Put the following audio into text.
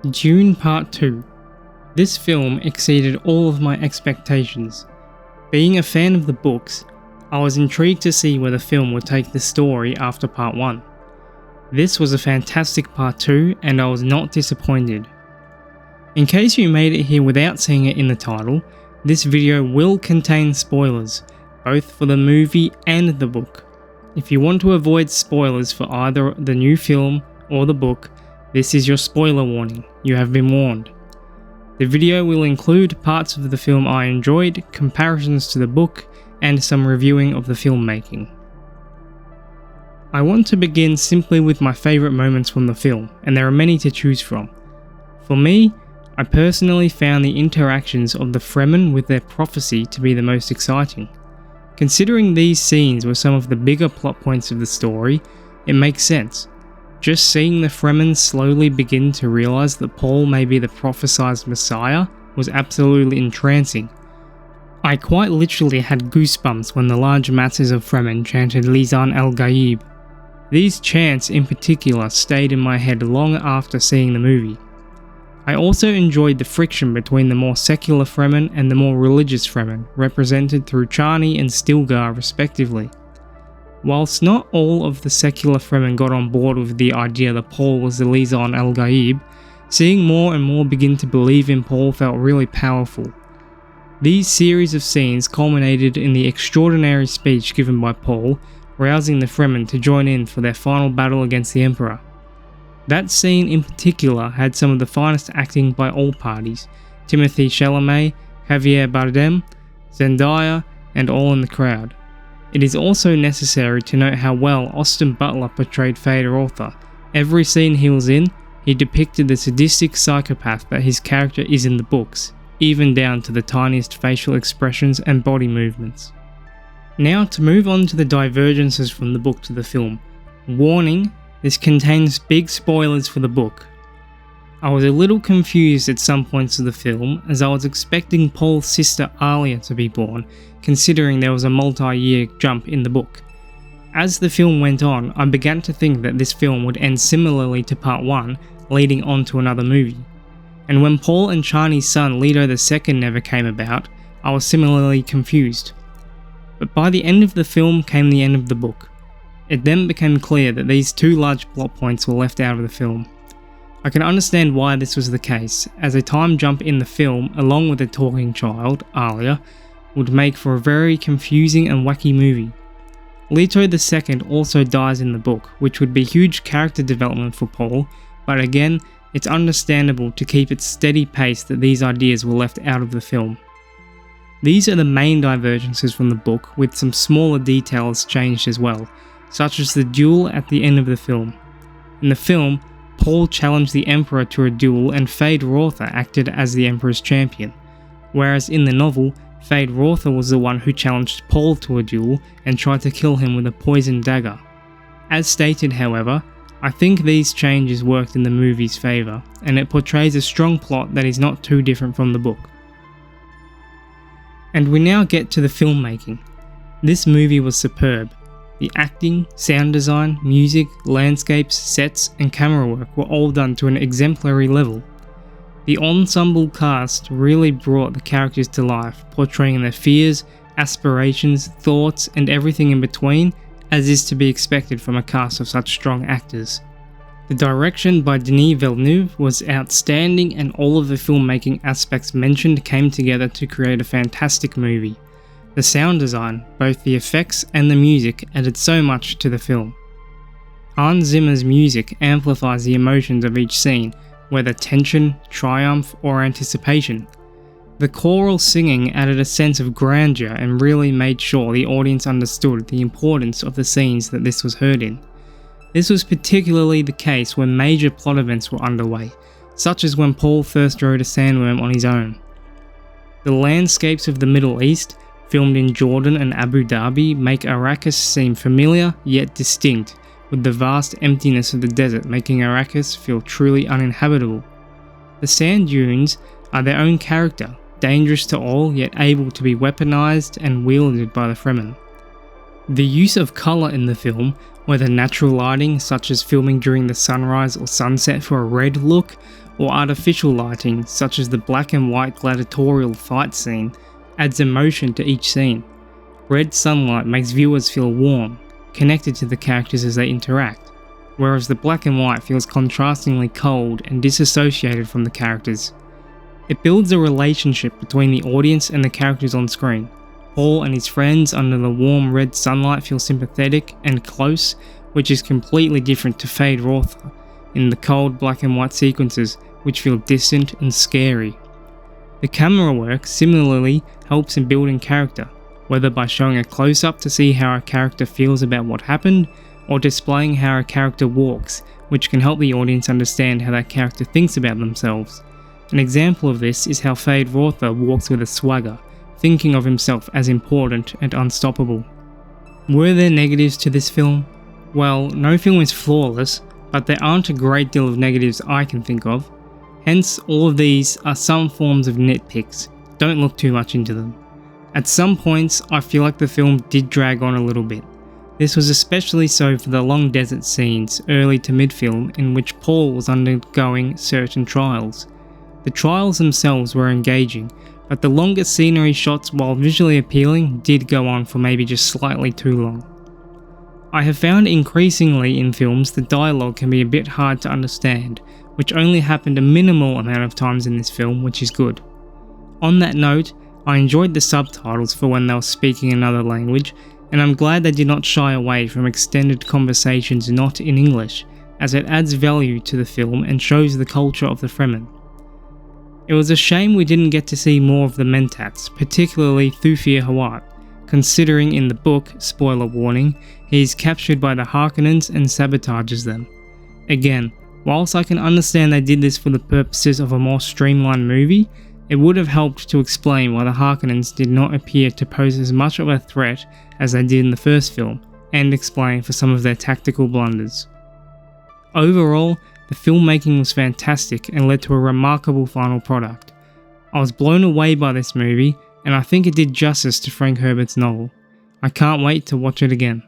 Dune Part Two. This film exceeded all of my expectations. Being a fan of the books, I was intrigued to see where the film would take the story after Part 1. This was a fantastic Part 2 and I was not disappointed. In case you made it here without seeing it in the title, this video will contain spoilers, both for the movie and the book. If you want to avoid spoilers for either the new film or the book, this is your spoiler warning. You have been warned. The video will include parts of the film I enjoyed, comparisons to the book, and some reviewing of the filmmaking. I want to begin simply with my favourite moments from the film, and there are many to choose from. For me, I personally found the interactions of the Fremen with their prophecy to be the most exciting. Considering these scenes were some of the bigger plot points of the story, it makes sense. Just seeing the Fremen slowly begin to realise that Paul may be the prophesied Messiah was absolutely entrancing. I quite literally had goosebumps when the large masses of Fremen chanted Lisan al-Gaib. These chants in particular stayed in my head long after seeing the movie. I also enjoyed the friction between the more secular Fremen and the more religious Fremen, represented through Chani and Stilgar respectively. Whilst not all of the secular Fremen got on board with the idea that Paul was the Lisan al-Gaib, seeing more and more begin to believe in Paul felt really powerful. These series of scenes culminated in the extraordinary speech given by Paul, rousing the Fremen to join in for their final battle against the Emperor. That scene in particular had some of the finest acting by all parties: Timothée Chalamet, Javier Bardem, Zendaya, and all in the crowd. It is also necessary to note how well Austin Butler portrayed Feyd-Rautha. Every scene he was in, he depicted the sadistic psychopath that his character is in the books, even down to the tiniest facial expressions and body movements. Now to move on to the divergences from the book to the film. Warning, this contains big spoilers for the book. I was a little confused at some points of the film, as I was expecting Paul's sister Alia to be born, considering there was a multi-year jump in the book. As the film went on, I began to think that this film would end similarly to Part 1, leading on to another movie. And when Paul and Chani's son Leto II never came about, I was similarly confused. But by the end of the film came the end of the book. It then became clear that these two large plot points were left out of the film. I can understand why this was the case, as a time jump in the film, along with a talking child, Alia, would make for a very confusing and wacky movie. Leto II also dies in the book, which would be huge character development for Paul, but again, it's understandable to keep its steady pace that these ideas were left out of the film. These are the main divergences from the book, with some smaller details changed as well, such as the duel at the end of the film. In the film, Paul challenged the Emperor to a duel and Feyd-Rautha acted as the Emperor's champion, whereas in the novel, Feyd-Rautha was the one who challenged Paul to a duel and tried to kill him with a poisoned dagger. As stated, however, I think these changes worked in the movie's favour, and it portrays a strong plot that is not too different from the book. And we now get to the filmmaking. This movie was superb. The acting, sound design, music, landscapes, sets, and camera work were all done to an exemplary level. The ensemble cast really brought the characters to life, portraying their fears, aspirations, thoughts, and everything in between, as is to be expected from a cast of such strong actors. The direction by Denis Villeneuve was outstanding, and all of the filmmaking aspects mentioned came together to create a fantastic movie. The sound design, both the effects and the music, added so much to the film. Hans Zimmer's music amplifies the emotions of each scene, whether tension, triumph, or anticipation. The choral singing added a sense of grandeur and really made sure the audience understood the importance of the scenes that this was heard in. This was particularly the case when major plot events were underway, such as when Paul first rode a sandworm on his own. The landscapes of the Middle East, filmed in Jordan and Abu Dhabi, make Arrakis seem familiar yet distinct, with the vast emptiness of the desert making Arrakis feel truly uninhabitable. The sand dunes are their own character, dangerous to all yet able to be weaponized and wielded by the Fremen. The use of colour in the film, whether natural lighting such as filming during the sunrise or sunset for a red look, or artificial lighting such as the black and white gladiatorial fight scene adds emotion to each scene. Red sunlight makes viewers feel warm, connected to the characters as they interact, whereas the black and white feels contrastingly cold and disassociated from the characters. It builds a relationship between the audience and the characters on screen. Paul and his friends under the warm red sunlight feel sympathetic and close, which is completely different to Fade Rotha in the cold black and white sequences, which feel distant and scary. The camera work similarly helps in building character, whether by showing a close-up to see how a character feels about what happened, or displaying how a character walks, which can help the audience understand how that character thinks about themselves. An example of this is how Fade Rotha walks with a swagger, thinking of himself as important and unstoppable. Were there negatives to this film? Well, no film is flawless, but there aren't a great deal of negatives I can think of. Hence, all of these are some forms of nitpicks. Don't look too much into them. At some points, I feel like the film did drag on a little bit. This was especially so for the long desert scenes early to mid-film in which Paul was undergoing certain trials. The trials themselves were engaging, but the longer scenery shots, while visually appealing, did go on for maybe just slightly too long. I have found increasingly in films the dialogue can be a bit hard to understand, which only happened a minimal amount of times in this film, which is good. On that note, I enjoyed the subtitles for when they were speaking another language, and I'm glad they did not shy away from extended conversations not in English, as it adds value to the film and shows the culture of the Fremen. It was a shame we didn't get to see more of the Mentats, particularly Thufir Hawat, considering in the book, spoiler warning, he is captured by the Harkonnens and sabotages them. Again, whilst I can understand they did this for the purposes of a more streamlined movie, it would have helped to explain why the Harkonnens did not appear to pose as much of a threat as they did in the first film, and explain for some of their tactical blunders. Overall, the filmmaking was fantastic and led to a remarkable final product. I was blown away by this movie, and I think it did justice to Frank Herbert's novel. I can't wait to watch it again.